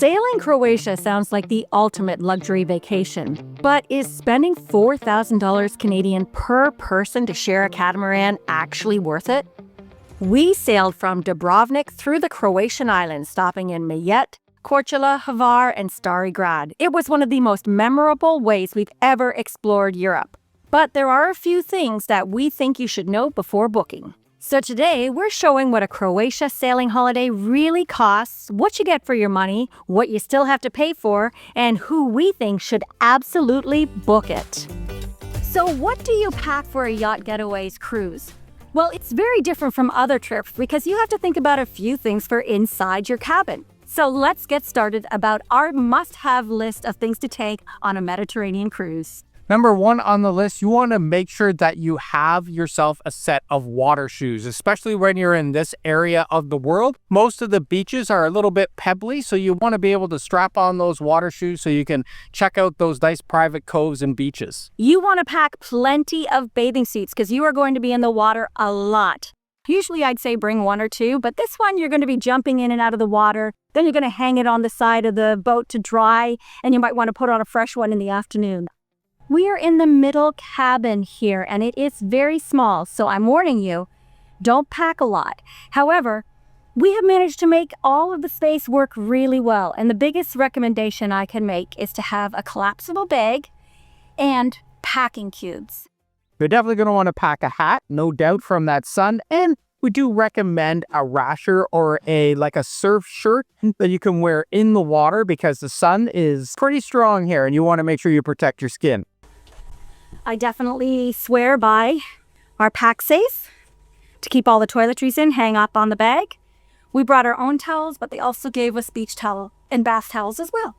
Sailing Croatia sounds like the ultimate luxury vacation, but is spending $4,000 Canadian per person to share a catamaran actually worth it? We sailed from Dubrovnik through the Croatian islands, stopping in Mijet, Korčula, Hvar, and Stari Grad. It was one of the most memorable ways we've ever explored Europe. But there are a few things that we think you should know before booking. So today, we're showing what a Croatia sailing holiday really costs, what you get for your money, what you still have to pay for, and who we think should absolutely book it. So what do you pack for a Yacht Getaways cruise? Well, it's very different from other trips because you have to think about a few things for inside your cabin. So let's get started about our must-have list of things to take on a Mediterranean cruise. Number one on the list, you want to make sure that you have yourself a set of water shoes, especially when you're in this area of the world. Most of the beaches are a little bit pebbly, so you want to be able to strap on those water shoes so you can check out those nice private coves and beaches. You want to pack plenty of bathing suits because you are going to be in the water a lot. Usually I'd say bring one or two, but this one you're going to be jumping in and out of the water. Then you're going to hang it on the side of the boat to dry, and you might want to put on a fresh one in the afternoon. We are in the middle cabin here, and it is very small, so I'm warning you, don't pack a lot. However, we have managed to make all of the space work really well, and the biggest recommendation I can make is to have a collapsible bag and packing cubes. You're definitely going to want to pack a hat, no doubt, from that sun, and we do recommend a rasher or a surf shirt that you can wear in the water because the sun is pretty strong here, and you want to make sure you protect your skin. I definitely swear by our pack safe to keep all the toiletries in, hang up on the bag. We brought our own towels, but they also gave us beach towel and bath towels as well.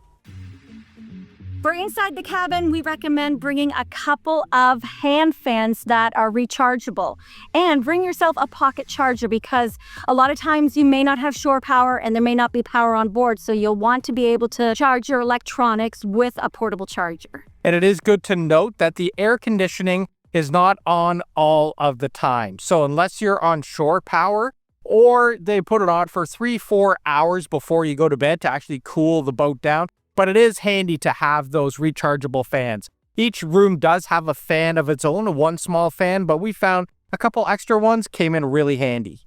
For inside the cabin, we recommend bringing a couple of hand fans that are rechargeable. And bring yourself a pocket charger because a lot of times you may not have shore power and there may not be power on board, so you'll want to be able to charge your electronics with a portable charger. And it is good to note that the air conditioning is not on all of the time. So unless you're on shore power, or they put it on for 3-4 hours before you go to bed to actually cool the boat down, but it is handy to have those rechargeable fans. Each room does have a fan of its own, one small fan, but we found a couple extra ones came in really handy.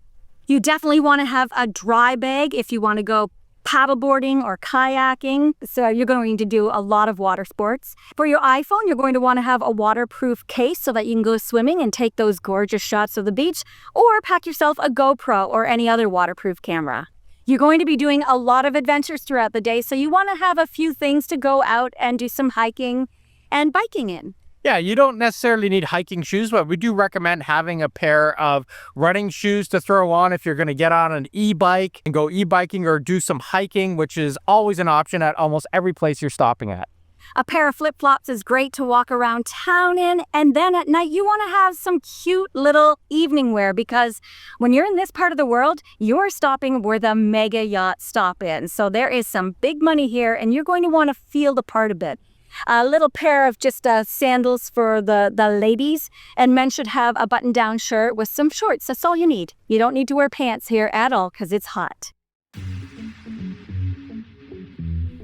You definitely want to have a dry bag if you want to go paddleboarding or kayaking, so you're going to do a lot of water sports. For your iPhone, you're going to want to have a waterproof case so that you can go swimming and take those gorgeous shots of the beach, or pack yourself a GoPro or any other waterproof camera. You're going to be doing a lot of adventures throughout the day, so you want to have a few things to go out and do some hiking and biking in. Yeah, you don't necessarily need hiking shoes, but we do recommend having a pair of running shoes to throw on if you're going to get on an e-bike and go e-biking or do some hiking, which is always an option at almost every place you're stopping at. A pair of flip-flops is great to walk around town in, and then at night you want to have some cute little evening wear because when you're in this part of the world, you're stopping where the mega yachts stop in. So there is some big money here, and you're going to want to feel the part a bit. A little pair of just sandals for the ladies, and men should have a button-down shirt with some shorts. That's all you need. You don't need to wear pants here at all because it's hot.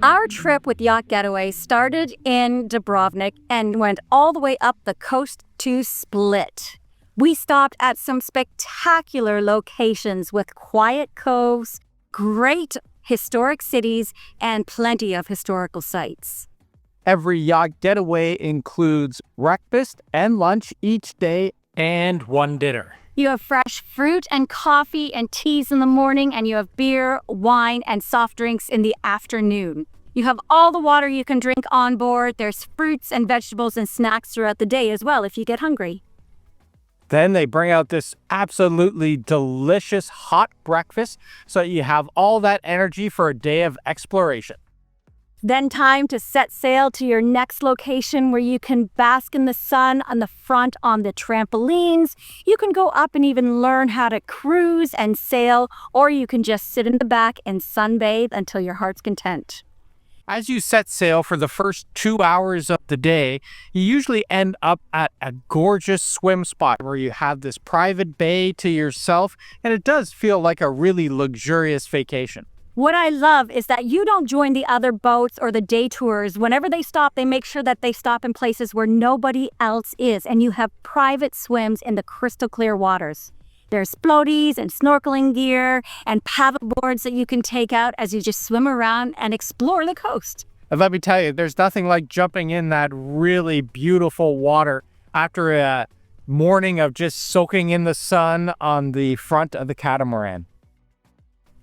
Our trip with Yacht Getaway started in Dubrovnik and went all the way up the coast to Split. We stopped at some spectacular locations with quiet coves, great historic cities, and plenty of historical sites. Every Yacht Getaway includes breakfast and lunch each day and one dinner. You have fresh fruit and coffee and teas in the morning, and you have beer, wine, and soft drinks in the afternoon. You have all the water you can drink on board. There's fruits and vegetables and snacks throughout the day as well if you get hungry. Then they bring out this absolutely delicious hot breakfast so you have all that energy for a day of exploration. Then time to set sail to your next location where you can bask in the sun on the front on the trampolines. You can go up and even learn how to cruise and sail, or you can just sit in the back and sunbathe until your heart's content. As you set sail for the first 2 hours of the day, you usually end up at a gorgeous swim spot where you have this private bay to yourself, and it does feel like a really luxurious vacation. What I love is that you don't join the other boats or the day tours. Whenever they stop, they make sure that they stop in places where nobody else is, and you have private swims in the crystal clear waters. There's floaties and snorkeling gear and paddleboards that you can take out as you just swim around and explore the coast. And let me tell you, there's nothing like jumping in that really beautiful water after a morning of just soaking in the sun on the front of the catamaran.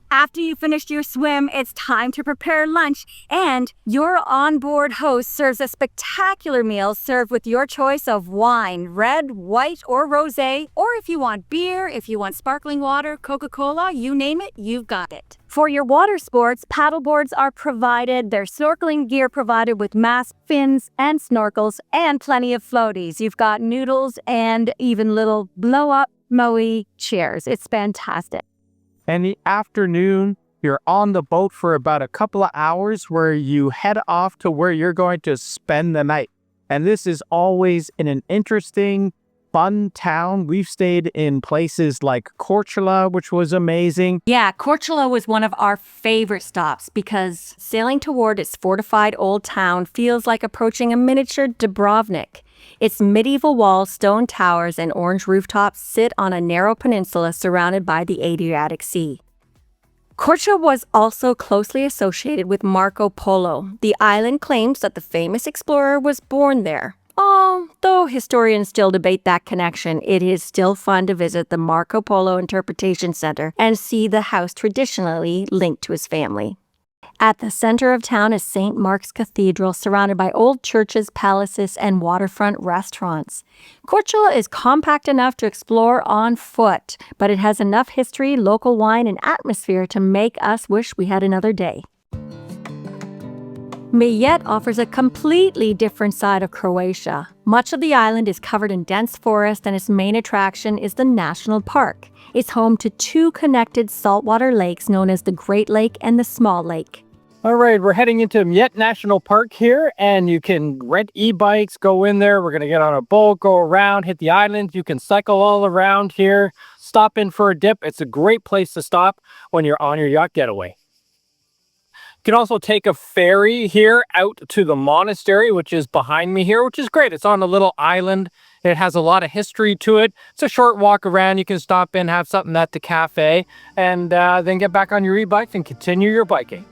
After you finished your swim, it's time to prepare lunch, and your onboard host serves a spectacular meal served with your choice of wine, red, white, or rosé, or if you want beer, if you want sparkling water, Coca-Cola, you name it, you've got it. For your water sports, paddleboards are provided, there's snorkeling gear provided with mast, fins, and snorkels, and plenty of floaties. You've got noodles and even little blow-up Moe chairs. It's fantastic. In the afternoon, you're on the boat for about a couple of hours where you head off to where you're going to spend the night. And this is always in an interesting, fun town. We've stayed in places like Korčula, which was amazing. Yeah, Korčula was one of our favorite stops because sailing toward its fortified old town feels like approaching a miniature Dubrovnik. Its medieval walls, stone towers, and orange rooftops sit on a narrow peninsula surrounded by the Adriatic Sea. Korčula was also closely associated with Marco Polo. The island claims that the famous explorer was born there. Though historians still debate that connection, it is still fun to visit the Marco Polo Interpretation Center and see the house traditionally linked to his family. At the center of town is St. Mark's Cathedral, surrounded by old churches, palaces, and waterfront restaurants. Korčula is compact enough to explore on foot, but it has enough history, local wine, and atmosphere to make us wish we had another day. Mljet offers a completely different side of Croatia. Much of the island is covered in dense forest, and its main attraction is the national park. It's home to two connected saltwater lakes known as the Great Lake and the Small Lake. All right, we're heading into Mljet National Park here, and you can rent e-bikes, go in there. We're going to get on a boat, go around, hit the island. You can cycle all around here, stop in for a dip. It's a great place to stop when you're on your yacht getaway. You can also take a ferry here out to the monastery, which is behind me here, which is great. It's on a little island. It has a lot of history to it. It's a short walk around. You can stop in, have something at the cafe, and then get back on your e-bikes and continue your biking.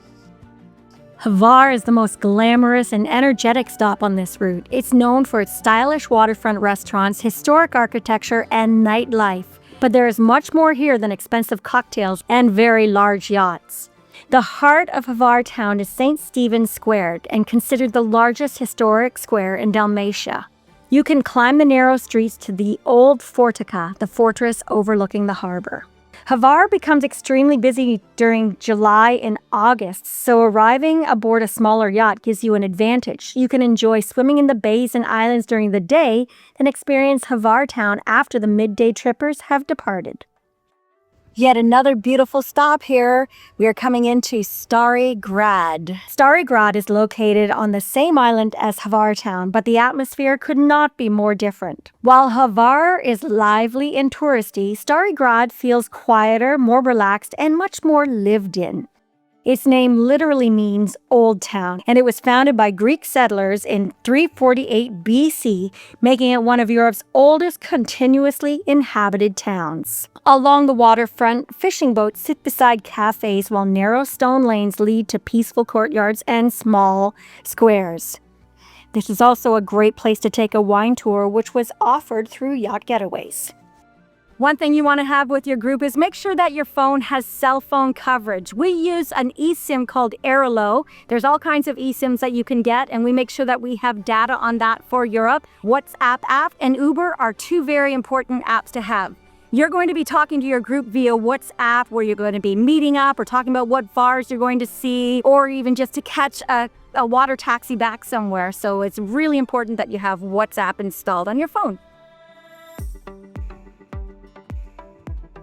Hvar is the most glamorous and energetic stop on this route. It's known for its stylish waterfront restaurants, historic architecture, and nightlife. But there is much more here than expensive cocktails and very large yachts. The heart of Hvar town is St. Stephen's Square and considered the largest historic square in Dalmatia. You can climb the narrow streets to the old Fortica, the fortress overlooking the harbor. Hvar becomes extremely busy during July and August, so arriving aboard a smaller yacht gives you an advantage. You can enjoy swimming in the bays and islands during the day and experience Hvar town after the midday trippers have departed. Yet another beautiful stop here. We are coming into Stari Grad. Stari Grad is located on the same island as Hvar town, but the atmosphere could not be more different. While Hvar is lively and touristy, Stari Grad feels quieter, more relaxed, and much more lived in. Its name literally means Old Town, and it was founded by Greek settlers in 348 BC, making it one of Europe's oldest continuously inhabited towns. Along the waterfront, fishing boats sit beside cafes while narrow stone lanes lead to peaceful courtyards and small squares. This is also a great place to take a wine tour, which was offered through Yacht Getaways. One thing you want to have with your group is make sure that your phone has cell phone coverage. We use an eSIM called Airlo. There's all kinds of eSIMs that you can get, and we make sure that we have data on that for Europe. WhatsApp app and Uber are two very important apps to have. You're going to be talking to your group via WhatsApp, where you're going to be meeting up or talking about what bars you're going to see, or even just to catch a water taxi back somewhere. So it's really important that you have WhatsApp installed on your phone.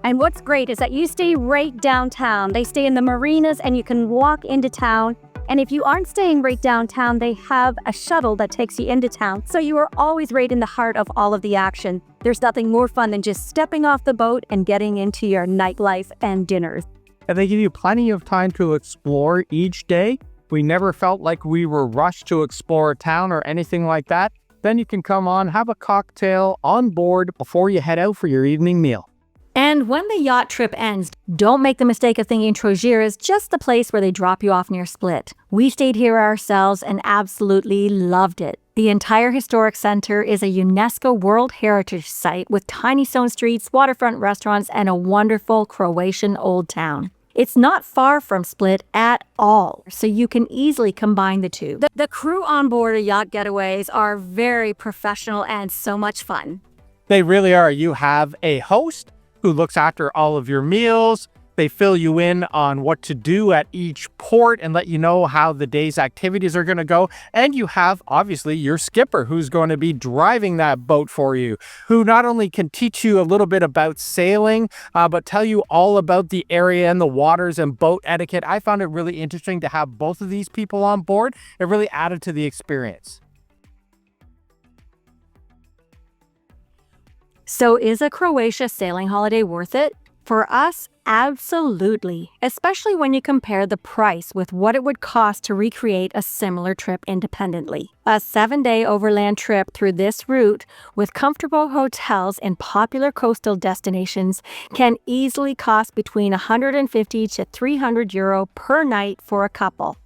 And what's great is that you stay right downtown. They stay in the marinas and you can walk into town. And if you aren't staying right downtown, they have a shuttle that takes you into town. So you are always right in the heart of all of the action. There's nothing more fun than just stepping off the boat and getting into your nightlife and dinners. and they give you plenty of time to explore each day. We never felt like we were rushed to explore a town or anything like that. Then you can come on, have a cocktail on board before you head out for your evening meal. And when the yacht trip ends, don't make the mistake of thinking Trogir is just the place where they drop you off near Split. We stayed here ourselves and absolutely loved it. The entire historic center is a UNESCO World Heritage Site with tiny stone streets, waterfront restaurants, and a wonderful Croatian old town. It's not far from Split at all, so you can easily combine the two. The crew on board a Yacht Getaways are very professional and so much fun. They really are. You have a host who looks after all of your meals. They fill you in on what to do at each port and let you know how the day's activities are going to go. And you have, obviously, your skipper who's going to be driving that boat for you, who not only can teach you a little bit about sailing, but tell you all about the area and the waters and boat etiquette. I found it really interesting to have both of these people on board. It really added to the experience. So is a Croatia sailing holiday worth it? For us, absolutely, especially when you compare the price with what it would cost to recreate a similar trip independently. A 7-day overland trip through this route with comfortable hotels in popular coastal destinations can easily cost between 150 to 300 euro per night for a couple,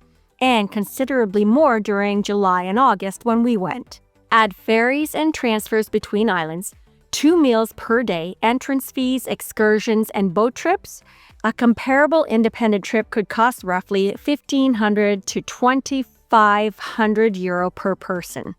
and considerably more during July and August when we went. Add ferries and transfers between islands, 2 meals per day, entrance fees, excursions, and boat trips, a comparable independent trip could cost roughly 1,500 to 2,500 euro per person.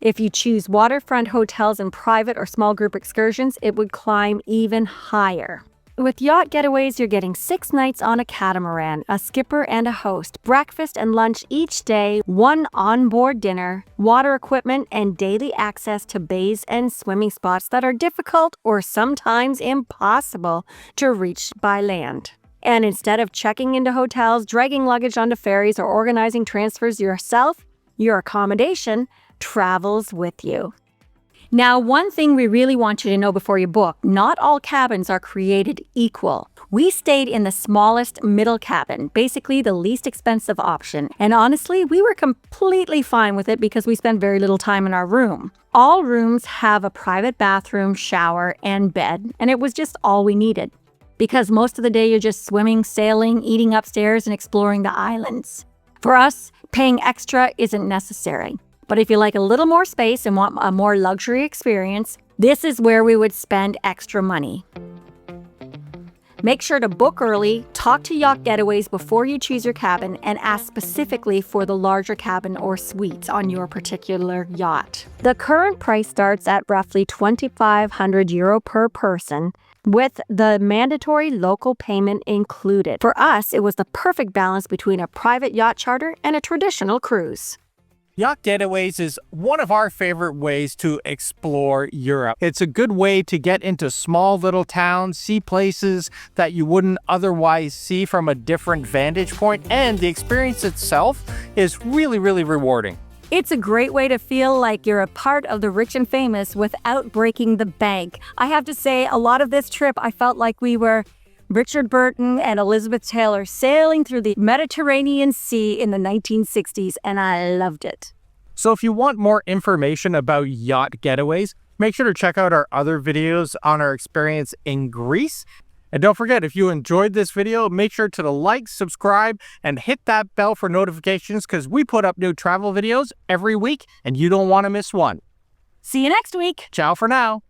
If you choose waterfront hotels and private or small group excursions, it would climb even higher. With Yacht Getaways, you're getting 6 nights on a catamaran, a skipper and a host, breakfast and lunch each day, 1 onboard dinner, water equipment, and daily access to bays and swimming spots that are difficult or sometimes impossible to reach by land. And instead of checking into hotels, dragging luggage onto ferries, or organizing transfers yourself, your accommodation travels with you. Now, one thing we really want you to know before you book, not all cabins are created equal. We stayed in the smallest middle cabin, basically the least expensive option. And honestly, we were completely fine with it because we spent very little time in our room. All rooms have a private bathroom, shower, and bed, and it was just all we needed. Because most of the day you're just swimming, sailing, eating upstairs, and exploring the islands. For us, paying extra isn't necessary. But if you like a little more space and want a more luxury experience, this is where we would spend extra money. Make sure to book early, talk to Yacht Getaways before you choose your cabin, and ask specifically for the larger cabin or suites on your particular yacht. The current price starts at roughly 2,500 euro per person, with the mandatory local payment included. For us, it was the perfect balance between a private yacht charter and a traditional cruise. Yacht Getaways is one of our favorite ways to explore Europe. It's a good way to get into small little towns, see places that you wouldn't otherwise see from a different vantage point, and the experience itself is really, really rewarding. It's a great way to feel like you're a part of the rich and famous without breaking the bank. I have to say, a lot of this trip, I felt like we were Richard Burton and Elizabeth Taylor sailing through the Mediterranean Sea in the 1960s, and I loved it. So if you want more information about Yacht Getaways, make sure to check out our other videos on our experience in Greece. And don't forget, if you enjoyed this video, make sure to like, subscribe, and hit that bell for notifications because we put up new travel videos every week and you don't want to miss one. See you next week. Ciao for now.